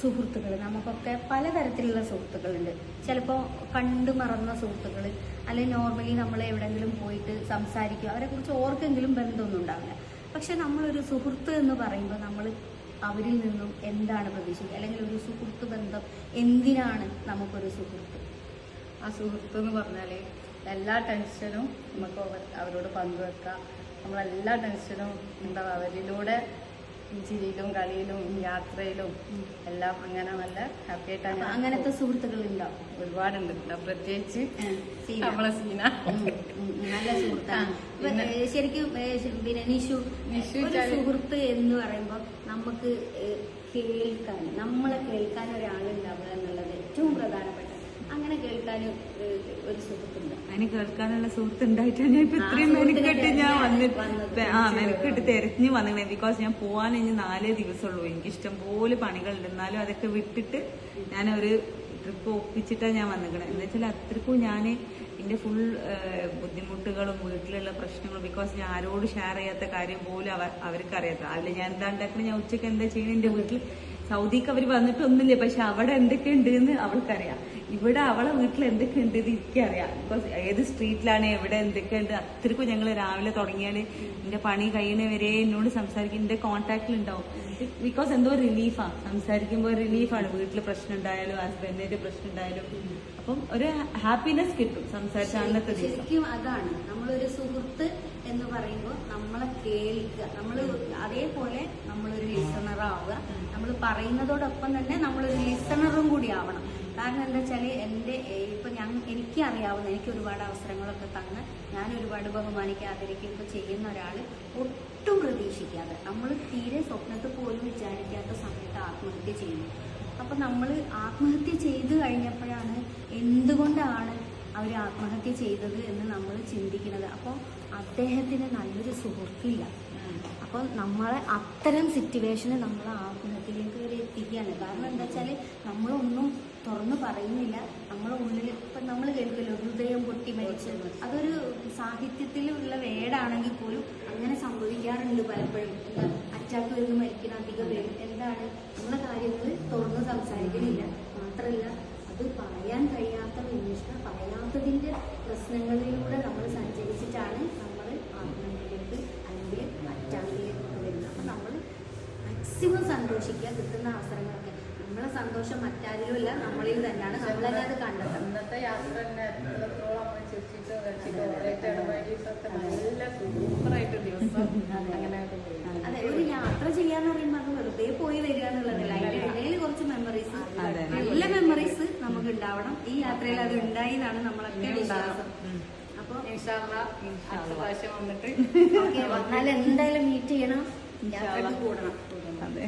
സുഹൃത്തുക്കൾ, നമുക്കൊക്കെ പലതരത്തിലുള്ള സുഹൃത്തുക്കളുണ്ട്. ചിലപ്പോൾ കണ്ടു മറന്ന സുഹൃത്തുക്കൾ, അല്ലെങ്കിൽ നോർമലി നമ്മൾ എവിടെയെങ്കിലും പോയിട്ട് സംസാരിക്കുക, അവരെക്കുറിച്ച് ഓർക്കെങ്കിലും ബന്ധമൊന്നും ഉണ്ടാവില്ല. പക്ഷെ നമ്മളൊരു സുഹൃത്ത് എന്ന് പറയുമ്പോൾ നമ്മൾ അവരിൽ നിന്നും എന്താണ് പ്രതീക്ഷിക്കുക, അല്ലെങ്കിൽ ഒരു സുഹൃത്ത് ബന്ധം എന്തിനാണ് നമുക്കൊരു സുഹൃത്ത്? ആ സുഹൃത്ത് എന്ന് പറഞ്ഞാൽ എല്ലാ ടെൻഷനും നമുക്ക് അവരോട് പങ്കുവെക്കാം. നമ്മളെല്ലാ ടെൻഷനും ഉണ്ടാവും അവരിലൂടെ, ചിരിയിലും കളിയിലും യാത്രയിലും എല്ലാം അങ്ങനെ നല്ല ഹാപ്പി ആയിട്ടാണ്. അങ്ങനത്തെ സുഹൃത്തുക്കൾ ഉണ്ടാവും, ഒരുപാടുണ്ട്. പ്രത്യേകിച്ച് നമ്മളെ സീന നല്ല സുഹൃത്താണ്. ശരിക്കും പിന്നെ നിഷു സുഹൃത്ത് എന്ന് പറയുമ്പോൾ നമുക്ക് കേൾക്കാൻ, നമ്മളെ കേൾക്കാൻ ഒരാളുണ്ടാവുക എന്നുള്ളത് ഏറ്റവും പ്രധാനപ്പെട്ട. അങ്ങനെ കേൾക്കാൻ ഒരു സുഹൃത്തുണ്ട്. അതിന് കേൾക്കാനുള്ള സുഹൃത്ത് ഉണ്ടായിട്ടാണ് ഞാൻ ഇപ്പൊ ഇത്രയും മെനക്കെട്ട് ഞാൻ വന്നിട്ട് മെനക്കെട്ട് തിരഞ്ഞു വന്നിങ്ങനെ. ബിക്കോസ് ഞാൻ പോവാൻ ഇനി 4 ദിവസമുള്ളൂ. എനിക്ക് ഇഷ്ടംപോലെ പണികളുണ്ട്. എന്നാലും അതൊക്കെ വിട്ടിട്ട് ഞാനൊരു ട്രിപ്പ് ഒപ്പിച്ചിട്ടാണ് ഞാൻ വന്നിക്കണേ. എന്ന് വെച്ചാൽ അത്രക്കും ഞാൻ എന്റെ ഫുൾ ബുദ്ധിമുട്ടുകളും വീട്ടിലുള്ള പ്രശ്നങ്ങളും, ബിക്കോസ് ഞാൻ ആരോട് ഷെയർ ചെയ്യാത്ത കാര്യം പോലും അവർക്ക് അറിയാത്ത. അതിൽ ഞാൻ എന്താ ഉണ്ടാക്കണേ, ഞാൻ ഉച്ചക്ക് എന്താ ചെയ്യണേ, എന്റെ വീട്ടിൽ സൗദിക്ക് അവർ വന്നിട്ടൊന്നുമില്ല, പക്ഷെ അവിടെ എന്തൊക്കെ ഉണ്ട് എന്ന് അവൾക്കറിയാം. ഇവിടെ അവളെ വീട്ടിൽ എന്തൊക്കെ ഉണ്ട് എന്ന് എനിക്കറിയാം. ബിക്കോസ് ഏത് സ്ട്രീറ്റിലാണ്, എവിടെ എന്തൊക്കെയുണ്ട്, അത്രക്കും ഞങ്ങൾ രാവിലെ തുടങ്ങിയാൽ എന്റെ പണി കഴിയണവരെ എന്നോട് സംസാരിക്കും, എന്റെ കോൺടാക്റ്റിലുണ്ടാവും. ബിക്കോസ് എന്തോ റിലീഫാണ്, സംസാരിക്കുമ്പോൾ റിലീഫാണ്. വീട്ടിൽ പ്രശ്നം ഉണ്ടായാലും ഹസ്ബൻഡിന്റെ പ്രശ്നം ഉണ്ടായാലും അപ്പം ഒരു ഹാപ്പിനെസ് കിട്ടും സംസാരിച്ച അന്നത്തെ ദിവസം. ശരിക്കും അതാണ് നമ്മളൊരു സുഹൃത്ത് എന്ന് പറയുമ്പോൾ, നമ്മളെ കേൾക്കുക, നമ്മൾ അതേപോലെ നമ്മളൊരു ലിസണറാവുക. നമ്മൾ പറയുന്നതോടൊപ്പം തന്നെ നമ്മളൊരു ലിസണറും കൂടി ആവണം. കാരണം എന്താ വെച്ചാൽ ഇപ്പൊ എനിക്ക് അറിയാവുന്ന, എനിക്ക് ഒരുപാട് അവസരങ്ങളൊക്കെ തന്ന് ഞാൻ ഒരുപാട് ബഹുമാനിക്കുക ആദരിക്കുകയൊക്കെ ചെയ്യുന്ന ഒരാൾ ഒട്ടും പ്രതീക്ഷിക്കാതെ, നമ്മൾ തീരെ സ്വപ്നത്തിൽ പോലും വിചാരിക്കാത്ത സമയത്ത് ആത്മഹത്യ ചെയ്യുന്നു. അപ്പൊ നമ്മൾ ആത്മഹത്യ ചെയ്തു കഴിഞ്ഞപ്പോഴാണ് എന്തുകൊണ്ടാണ് അവർ ആത്മഹത്യ ചെയ്തത് എന്ന് നമ്മൾ ചിന്തിക്കുന്നത്. അപ്പോൾ അദ്ദേഹത്തിന് നല്ലൊരു സുഹൃത്തില്ല. അപ്പോൾ നമ്മളെ അത്തരം സിറ്റുവേഷന് നമ്മൾ ആത്മഹത്യയിലേക്ക് വരെ എത്തിക്കുകയാണ്. കാരണം എന്താ വെച്ചാൽ നമ്മളൊന്നും തുറന്നു പറയുന്നില്ല. നമ്മളെ ഉള്ളിൽ ഇപ്പം നമ്മൾ കേൾക്കുമല്ലോ, ഹൃദയം പൊട്ടി മരിച്ച്, അതൊരു സാഹിത്യത്തിലുള്ള വേടാണെങ്കിൽ പോലും അങ്ങനെ സംഭവിക്കാറുണ്ട് പലപ്പോഴും. അറ്റാക്ക് വരുന്ന മരിക്കുന്ന അധികം പേര് എന്താണ്, നമ്മളെ കാര്യങ്ങൾ തുറന്ന് സംസാരിക്കുന്നില്ല. മാത്രമല്ല അത് പറയാൻ കഴിയാത്ത നിമിഷം, പറയാത്തതിൻ്റെ പ്രശ്നങ്ങളിലൂടെ നമ്മൾ സഞ്ചരിച്ചിട്ടാണ് നമ്മൾ ആത്മഹത്യയിലേക്ക് അല്ലെങ്കിൽ അറ്റാക്കിലേക്ക് വരുന്നത്. അപ്പം നമ്മൾ മാക്സിമം സന്തോഷിക്കുക, കിട്ടുന്ന അവസരങ്ങളൊക്കെ. നമ്മളെ സന്തോഷം മറ്റാരിലുമില്ല, നമ്മളിൽ തന്നെയാണ്. നമ്മളെ അത് കണ്ടെത്തണം. ഇന്നത്തെ യാത്ര തന്നെ എത്രത്തോളം ചിരിച്ചിട്ടോ കളിച്ചിട്ടോ നല്ല സൂപ്പറായിട്ട് ദിവസം അങ്ങനെ. അതെ, ഒരു യാത്ര ചെയ്യാന്ന് പറയുമ്പോൾ അത് വെറുതെ പോയി വരിക എന്നുള്ളതല്ല. അതിന്റെ ഇടയിൽ കുറച്ച് മെമ്മറീസ്, നല്ല മെമ്മറീസ് നമുക്ക് ഉണ്ടാവണം. ഈ യാത്രയിൽ അത് ഉണ്ടായി എന്നാണ് നമ്മളൊക്കെ വിശ്വാസം. അപ്പൊ അടുത്ത പ്രാവശ്യം വന്നിട്ട് വന്നാൽ എന്തായാലും മീറ്റ് ചെയ്യണം, യാത്രക്ക് കൂടണം. അതെ.